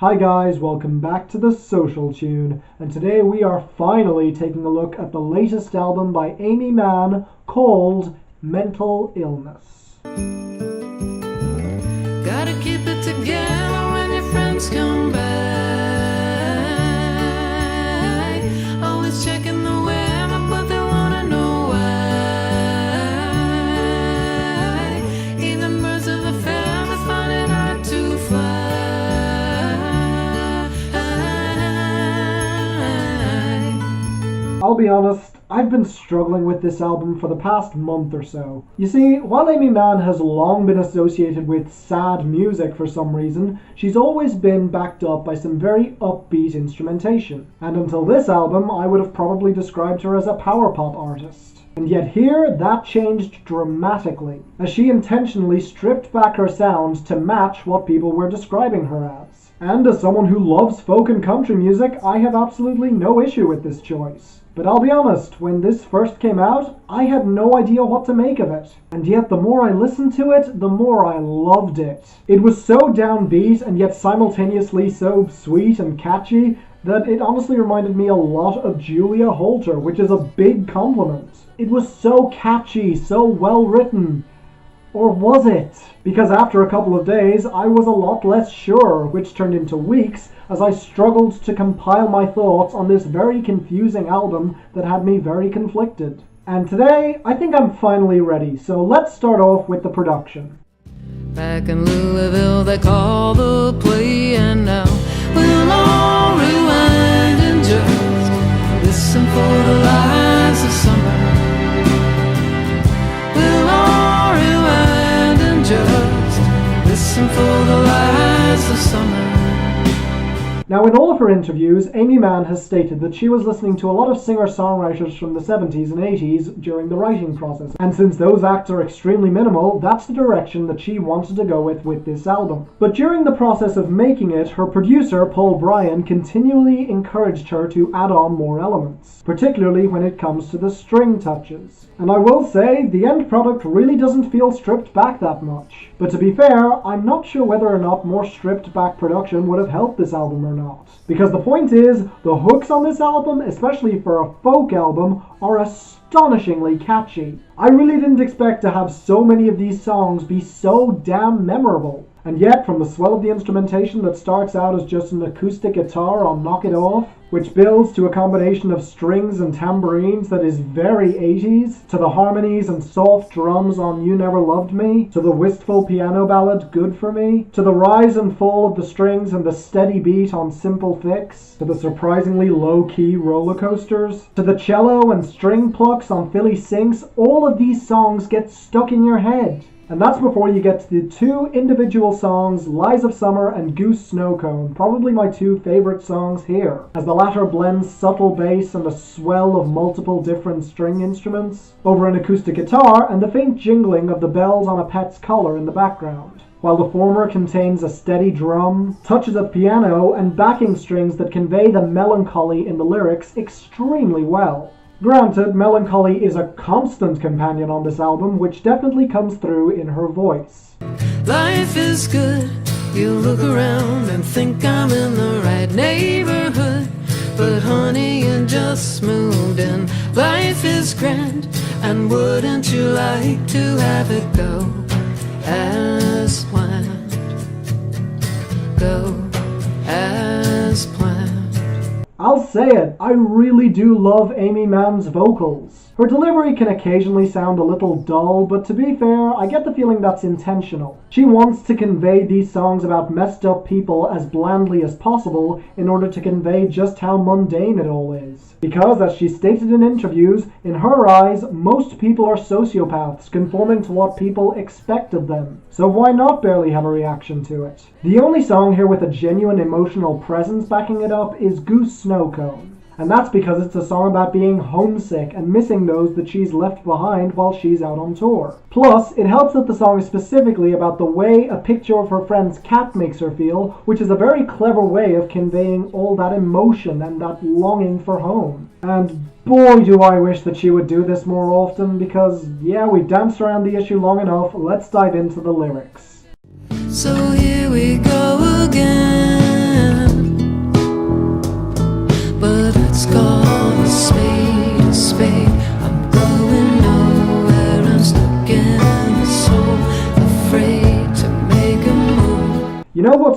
Hi guys, welcome back to The Social Tune, and today we are finally taking a look at the latest album by Aimee Mann called Mental Illness. Gotta keep it together when your friends come back. Always checking the weather, but they wanna know why. Even birds of a feather find it hard to fly. I'll be honest, I've been struggling with this album for the past month or so. You see, while Aimee Mann has long been associated with sad music for some reason, she's always been backed up by some very upbeat instrumentation. And until this album, I would have probably described her as a power pop artist. And yet here, that changed dramatically, as she intentionally stripped back her sound to match what people were describing her as. And as someone who loves folk and country music, I have absolutely no issue with this choice. But I'll be honest, when this first came out, I had no idea what to make of it. And yet the more I listened to it, the more I loved it. It was so downbeat and yet simultaneously so sweet and catchy that it honestly reminded me a lot of Julia Holter, which is a big compliment. It was so catchy, so well written. Or was it? Because after a couple of days, I was a lot less sure, which turned into weeks as I struggled to compile my thoughts on this very confusing album that had me very conflicted. And today, I think I'm finally ready, so let's start off with the production. Back in Louisville they call the play, and now we'll all rewind and just listen for the lies of summer. We'll all rewind and just listen for the lies of summer. Now, in all of her interviews, Aimee Mann has stated that she was listening to a lot of singer-songwriters from the 70s and 80s during the writing process. And since those acts are extremely minimal, that's the direction that she wanted to go with this album. But during the process of making it, her producer, Paul Bryan, continually encouraged her to add on more elements, particularly when it comes to the string touches. And I will say, the end product really doesn't feel stripped back that much. But to be fair, I'm not sure whether or not more stripped back production would have helped this album or not. Because the point is, the hooks on this album, especially for a folk album, are astonishingly catchy. I really didn't expect to have so many of these songs be so damn memorable. And yet, from the swell of the instrumentation that starts out as just an acoustic guitar on Knock It Off, which builds to a combination of strings and tambourines that is very 80s, to the harmonies and soft drums on You Never Loved Me, to the wistful piano ballad Good For Me, to the rise and fall of the strings and the steady beat on Simple Fix, to the surprisingly low-key roller coasters, to the cello and string plucks on Philly Sinks, all of these songs get stuck in your head. And that's before you get to the two individual songs, Lies of Summer and Goose Snow Cone, probably my two favorite songs here, as the latter blends subtle bass and a swell of multiple different string instruments over an acoustic guitar and the faint jingling of the bells on a pet's collar in the background, while the former contains a steady drum, touches of piano, and backing strings that convey the melancholy in the lyrics extremely well. Granted, melancholy is a constant companion on this album, which definitely comes through in her voice. Life is good, you look around and think I'm in the right neighborhood. But honey, you just moved in. Life is grand, and wouldn't you like to have it go as planned? Go as planned. I'll say it, I really do love Aimee Mann's vocals. Her delivery can occasionally sound a little dull, but to be fair, I get the feeling that's intentional. She wants to convey these songs about messed up people as blandly as possible in order to convey just how mundane it all is. Because, as she stated in interviews, in her eyes, most people are sociopaths, conforming to what people expect of them. So why not barely have a reaction to it? The only song here with a genuine emotional presence backing it up is Goose Snow Cone. And that's because it's a song about being homesick and missing those that she's left behind while she's out on tour. Plus, it helps that the song is specifically about the way a picture of her friend's cat makes her feel, which is a very clever way of conveying all that emotion and that longing for home. And boy do I wish that she would do this more often, because yeah, we danced around the issue long enough, let's dive into the lyrics. So here we go again.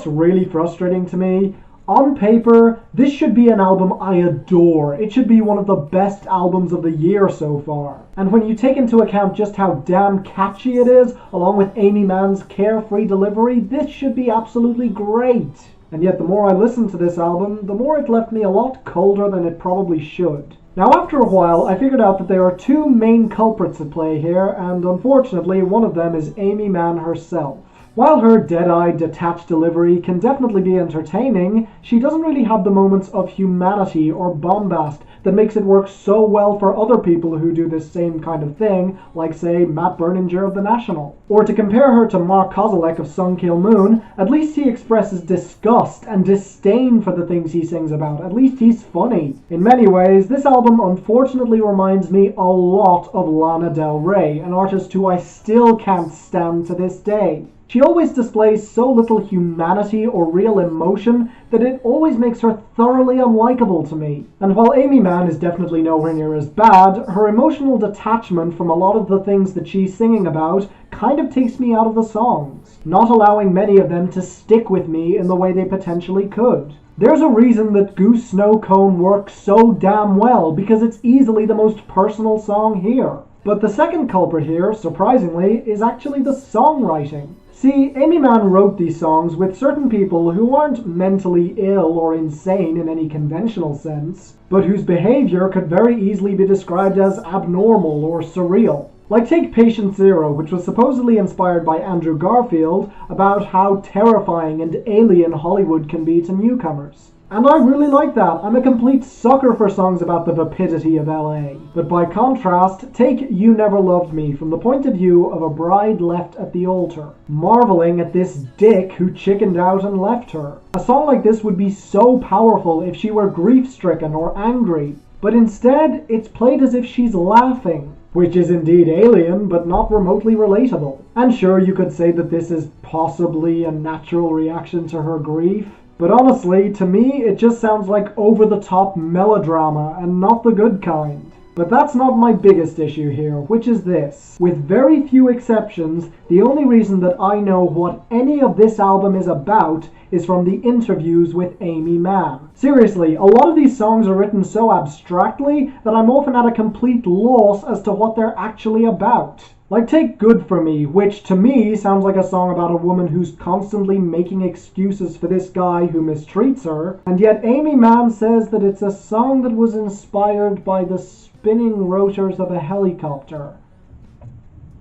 what's really frustrating to me? On paper, this should be an album I adore. It should be one of the best albums of the year so far. And when you take into account just how damn catchy it is, along with Aimee Mann's carefree delivery, this should be absolutely great. And yet the more I listened to this album, the more it left me a lot colder than it probably should. Now after a while, I figured out that there are two main culprits at play here, and unfortunately one of them is Aimee Mann herself. While her dead-eyed, detached delivery can definitely be entertaining, she doesn't really have the moments of humanity or bombast that makes it work so well for other people who do this same kind of thing, like say Matt Berninger of The National. Or to compare her to Mark Kozelek of Sun Kil Moon, at least he expresses disgust and disdain for the things he sings about. At least he's funny. In many ways, this album unfortunately reminds me a lot of Lana Del Rey, an artist who I still can't stand to this day. She always displays so little humanity or real emotion that it always makes her thoroughly unlikable to me. And while Aimee Mann is definitely nowhere near as bad, her emotional detachment from a lot of the things that she's singing about kind of takes me out of the songs, not allowing many of them to stick with me in the way they potentially could. There's a reason that Goose Snow Cone works so damn well, because it's easily the most personal song here. But the second culprit here, surprisingly, is actually the songwriting. See, Aimee Mann wrote these songs with certain people who aren't mentally ill or insane in any conventional sense, but whose behavior could very easily be described as abnormal or surreal. Like take Patient Zero, which was supposedly inspired by Andrew Garfield, about how terrifying and alien Hollywood can be to newcomers. And I really like that. I'm a complete sucker for songs about the vapidity of LA. But by contrast, take You Never Loved Me from the point of view of a bride left at the altar, marveling at this dick who chickened out and left her. A song like this would be so powerful if she were grief-stricken or angry, but instead it's played as if she's laughing, which is indeed alien but not remotely relatable. And sure, you could say that this is possibly a natural reaction to her grief, but honestly, to me, it just sounds like over-the-top melodrama and not the good kind. But that's not my biggest issue here, which is this. With very few exceptions, the only reason that I know what any of this album is about is from the interviews with Aimee Mann. Seriously, a lot of these songs are written so abstractly that I'm often at a complete loss as to what they're actually about. Like take Good For Me, which to me sounds like a song about a woman who's constantly making excuses for this guy who mistreats her, and yet Aimee Mann says that it's a song that was inspired by the spinning rotors of a helicopter.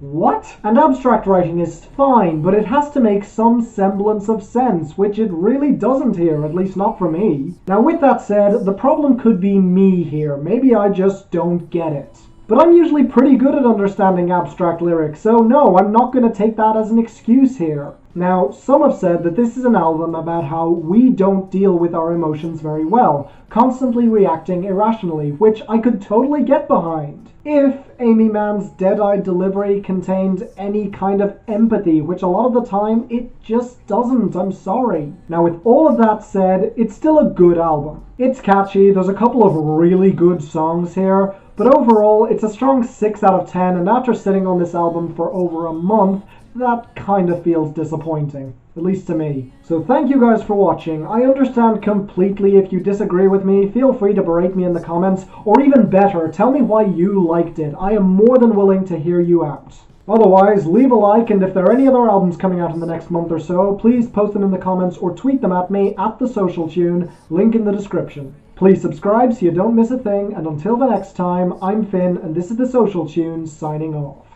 What? And abstract writing is fine, but it has to make some semblance of sense, which it really doesn't here, at least not for me. Now with that said, the problem could be me here. Maybe I just don't get it. But I'm usually pretty good at understanding abstract lyrics, so no, I'm not going to take that as an excuse here. Now, some have said that this is an album about how we don't deal with our emotions very well, constantly reacting irrationally, which I could totally get behind, if Aimee Mann's dead-eyed delivery contained any kind of empathy, which a lot of the time it just doesn't, I'm sorry. Now with all of that said, it's still a good album. It's catchy, there's a couple of really good songs here, but overall it's a strong 6 out of 10, and after sitting on this album for over a month, that kind of feels disappointing, at least to me. So thank you guys for watching. I understand completely if you disagree with me. Feel free to berate me in the comments, or even better, tell me why you liked it. I am more than willing to hear you out. Otherwise, leave a like, and if there are any other albums coming out in the next month or so, please post them in the comments or tweet them at me at The Social Tune, link in the description. Please subscribe so you don't miss a thing, and until the next time, I'm Finn, and this is The Social Tune, signing off.